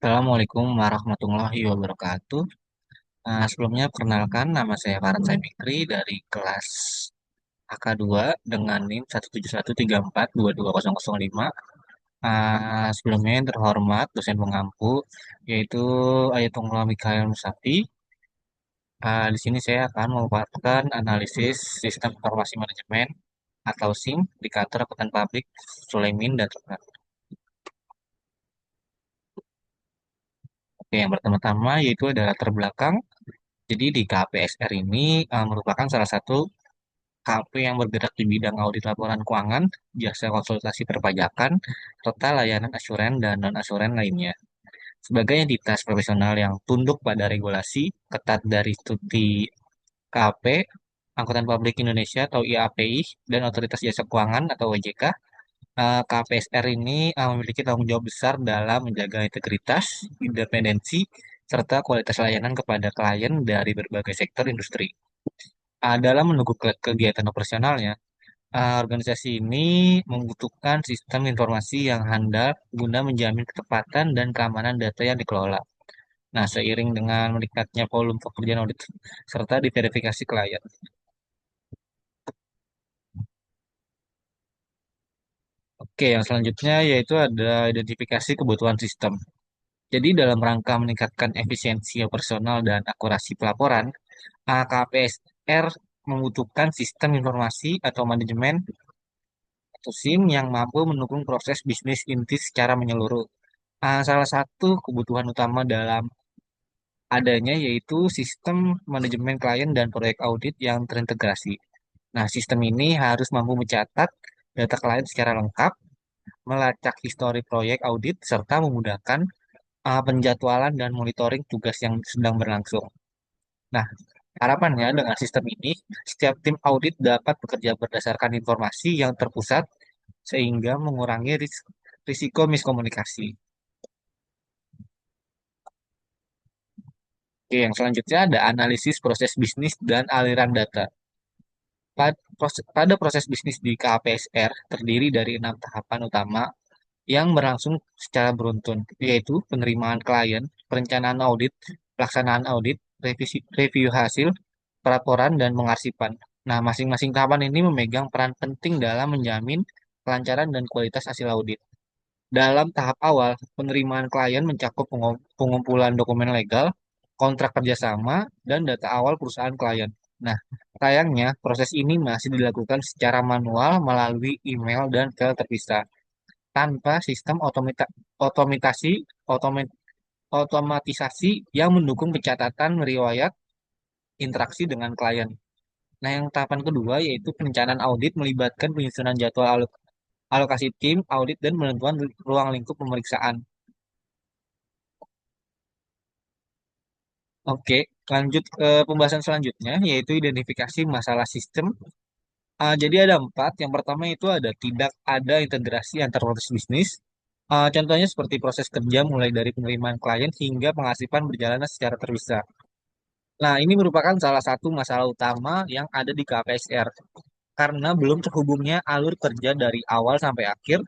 Assalamualaikum warahmatullahi wabarakatuh. Sebelumnya perkenalkan nama saya Farhan Sai Fikri dari kelas AK2 dengan NIM 17134220005. Sebelumnya yang terhormat dosen pengampu yaitu Ayatullah Mikael Musafi. Di sini saya akan memaparkan analisis sistem informasi manajemen atau SIM di kantor akuntan publik Sulaimin dan Rekan. Oke, yang pertama-tama yaitu adalah latar belakang. Jadi di KPSR ini merupakan salah satu KP yang bergerak di bidang audit laporan keuangan, jasa konsultasi perpajakan, serta layanan asuran dan non-asuran lainnya. Sebagai entitas profesional yang tunduk pada regulasi ketat dari studi KP, Angkutan Publik Indonesia atau IAPI, dan Otoritas Jasa Keuangan atau OJK, KPSR ini memiliki tanggung jawab besar dalam menjaga integritas, independensi, serta kualitas layanan kepada klien dari berbagai sektor industri. Dalam mendukung kegiatan operasionalnya, organisasi ini membutuhkan sistem informasi yang handal guna menjamin ketepatan dan keamanan data yang dikelola. Nah, seiring dengan meningkatnya volume pekerjaan audit serta diverifikasi klien. Oke, yang selanjutnya yaitu ada identifikasi kebutuhan sistem. Jadi dalam rangka meningkatkan efisiensi operasional dan akurasi pelaporan, KPSR membutuhkan sistem informasi atau manajemen atau SIM yang mampu mendukung proses bisnis inti secara menyeluruh. Salah satu kebutuhan utama dalam adanya yaitu sistem manajemen klien dan proyek audit yang terintegrasi. Nah, sistem ini harus mampu mencatat data klien secara lengkap, melacak histori proyek audit, serta memudahkan penjadwalan dan monitoring tugas yang sedang berlangsung. Nah, harapannya dengan sistem ini, setiap tim audit dapat bekerja berdasarkan informasi yang terpusat sehingga mengurangi risiko miskomunikasi. Oke, yang selanjutnya ada analisis proses bisnis dan aliran data. Pada proses bisnis di KPSR terdiri dari 6 tahapan utama yang berlangsung secara beruntun, yaitu penerimaan klien, perencanaan audit, pelaksanaan audit, review hasil, pelaporan, dan pengarsipan. Nah, masing-masing tahapan ini memegang peran penting dalam menjamin kelancaran dan kualitas hasil audit. Dalam tahap awal, penerimaan klien mencakup pengumpulan dokumen legal, kontrak kerjasama, dan data awal perusahaan klien. Nah, sayangnya proses ini masih dilakukan secara manual melalui email dan file terpisah, tanpa sistem otomatasi, otomat- otomatisasi yang mendukung pencatatan riwayat interaksi dengan klien. Nah, yang tahapan kedua yaitu perencanaan audit melibatkan penyusunan jadwal alokasi tim, audit, dan penentuan ruang lingkup pemeriksaan. Oke, lanjut ke pembahasan selanjutnya, yaitu identifikasi masalah sistem. Jadi ada 4. Yang pertama itu ada tidak ada integrasi antar proses bisnis. Contohnya seperti proses kerja mulai dari penerimaan klien hingga penghasilan berjalan secara terpisah. Nah, ini merupakan salah satu masalah utama yang ada di KPSR. Karena belum terhubungnya alur kerja dari awal sampai akhir.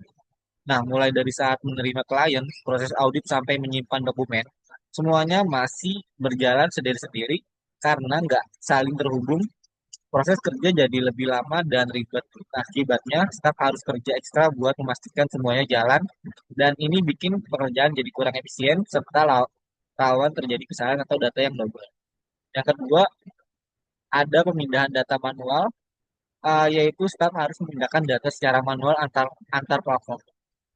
Nah, mulai dari saat menerima klien, proses audit sampai menyimpan dokumen, semuanya masih berjalan sendiri-sendiri karena nggak saling terhubung. Proses kerja jadi lebih lama dan ribet. Nah, akibatnya, staf harus kerja ekstra buat memastikan semuanya jalan, dan ini bikin pekerjaan jadi kurang efisien, serta rawan terjadi kesalahan atau data yang double. Yang kedua, ada pemindahan data manual, yaitu staf harus memindahkan data secara manual antar platform.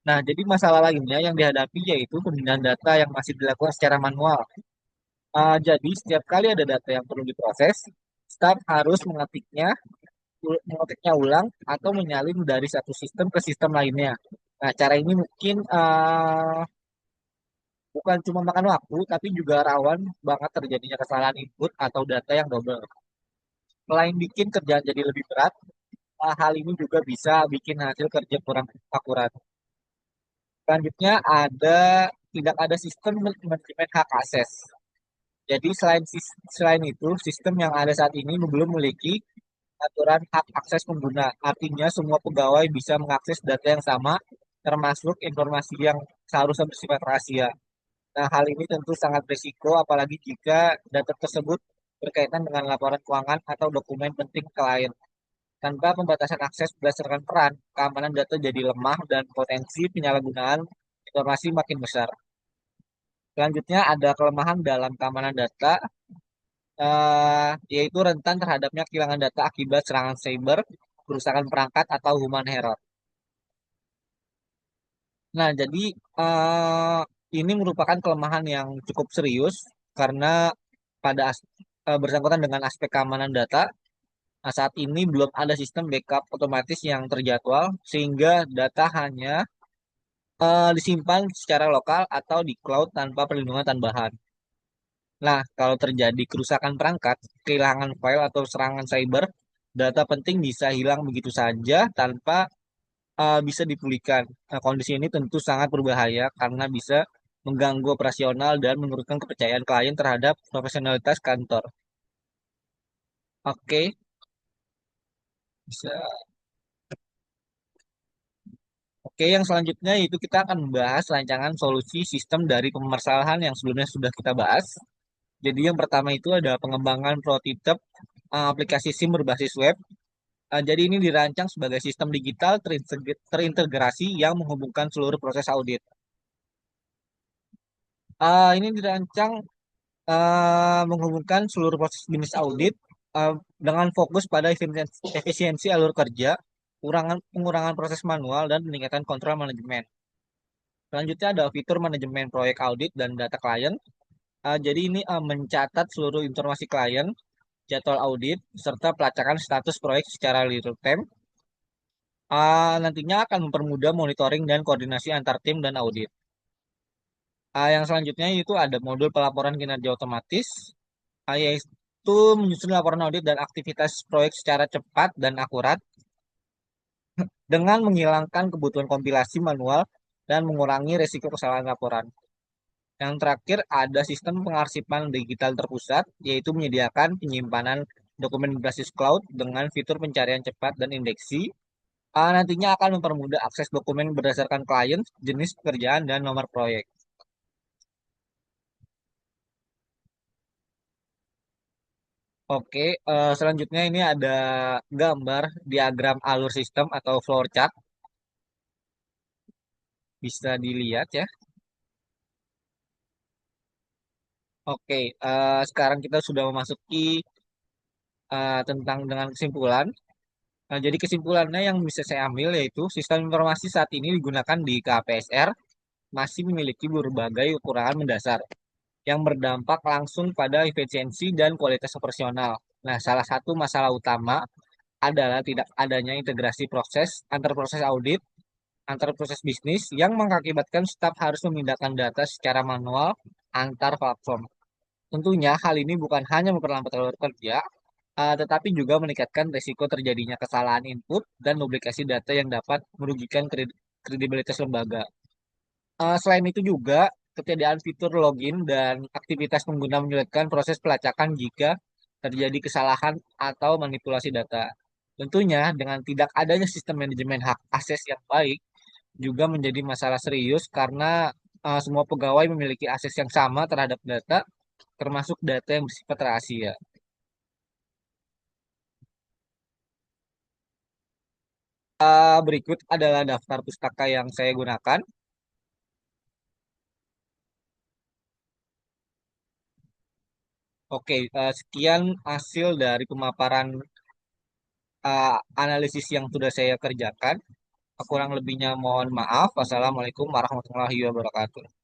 Nah, jadi masalah lainnya yang dihadapi yaitu pemindahan data yang masih dilakukan secara manual. Jadi, setiap kali ada data yang perlu diproses, staf harus mengetiknya ulang atau menyalin dari satu sistem ke sistem lainnya. Nah, cara ini mungkin bukan cuma makan waktu, tapi juga rawan banget terjadinya kesalahan input atau data yang double. Selain bikin kerjaan jadi lebih berat, hal ini juga bisa bikin hasil kerja kurang akurat. Selanjutnya tidak ada sistem manajemen hak akses. Jadi selain itu, sistem yang ada saat ini belum memiliki aturan hak akses pengguna. Artinya semua pegawai bisa mengakses data yang sama, termasuk informasi yang seharusnya bersifat rahasia. Nah, hal ini tentu sangat berisiko apalagi jika data tersebut berkaitan dengan laporan keuangan atau dokumen penting klien. Tanpa pembatasan akses berdasarkan peran, keamanan data jadi lemah dan potensi penyalahgunaan informasi makin besar. Selanjutnya ada kelemahan dalam keamanan data, yaitu rentan terhadapnya kehilangan data akibat serangan cyber, kerusakan perangkat, atau human error. Nah, jadi eh, ini merupakan kelemahan yang cukup serius karena pada bersangkutan dengan aspek keamanan data, saat ini belum ada sistem backup otomatis yang terjadwal sehingga data hanya disimpan secara lokal atau di cloud tanpa perlindungan tambahan. Nah, kalau terjadi kerusakan perangkat, kehilangan file atau serangan cyber, data penting bisa hilang begitu saja tanpa bisa dipulihkan. Nah, kondisi ini tentu sangat berbahaya karena bisa mengganggu operasional dan menurunkan kepercayaan klien terhadap profesionalitas kantor. Oke, bisa. Oke, yang selanjutnya itu kita akan membahas rancangan solusi sistem dari permasalahan yang sebelumnya sudah kita bahas. Jadi yang pertama itu ada pengembangan prototipe aplikasi SIM berbasis web. Jadi ini dirancang sebagai sistem digital terintegrasi yang menghubungkan seluruh proses audit. Ini dirancang menghubungkan seluruh proses bisnis audit dengan fokus pada efisiensi alur kerja, pengurangan proses manual, dan peningkatan kontrol manajemen. Selanjutnya ada fitur manajemen proyek audit dan data klien. Jadi ini mencatat seluruh informasi klien, jadwal audit, serta pelacakan status proyek secara real time. Nantinya akan mempermudah monitoring dan koordinasi antar tim dan audit. Yang selanjutnya itu ada modul pelaporan kinerja otomatis, yaitu menyusun laporan audit dan aktivitas proyek secara cepat dan akurat dengan menghilangkan kebutuhan kompilasi manual dan mengurangi risiko kesalahan laporan. Yang terakhir ada sistem pengarsipan digital terpusat, yaitu menyediakan penyimpanan dokumen berbasis cloud dengan fitur pencarian cepat dan indeksi. Nantinya akan mempermudah akses dokumen berdasarkan klien, jenis pekerjaan, dan nomor proyek. Oke, selanjutnya ini ada gambar diagram alur sistem atau flow chart. Bisa dilihat ya. Oke, sekarang kita sudah memasuki tentang dengan kesimpulan. Nah, jadi kesimpulannya yang bisa saya ambil yaitu sistem informasi saat ini digunakan di KPSR masih memiliki berbagai kekurangan mendasar yang berdampak langsung pada efisiensi dan kualitas operasional. Nah, salah satu masalah utama adalah tidak adanya integrasi proses antar proses audit, antar proses bisnis yang mengakibatkan staf harus memindahkan data secara manual antar platform. Tentunya hal ini bukan hanya memperlambat alur kerja, tetapi juga meningkatkan risiko terjadinya kesalahan input dan duplikasi data yang dapat merugikan kredibilitas lembaga. Selain itu juga ketiadaan fitur login dan aktivitas pengguna menyulitkan proses pelacakan jika terjadi kesalahan atau manipulasi data. Tentunya dengan tidak adanya sistem manajemen hak akses yang baik juga menjadi masalah serius karena semua pegawai memiliki akses yang sama terhadap data, termasuk data yang bersifat rahasia. Berikut adalah daftar pustaka yang saya gunakan. Oke, sekian hasil dari pemaparan analisis yang sudah saya kerjakan. Kurang lebihnya mohon maaf. Wassalamualaikum warahmatullahi wabarakatuh.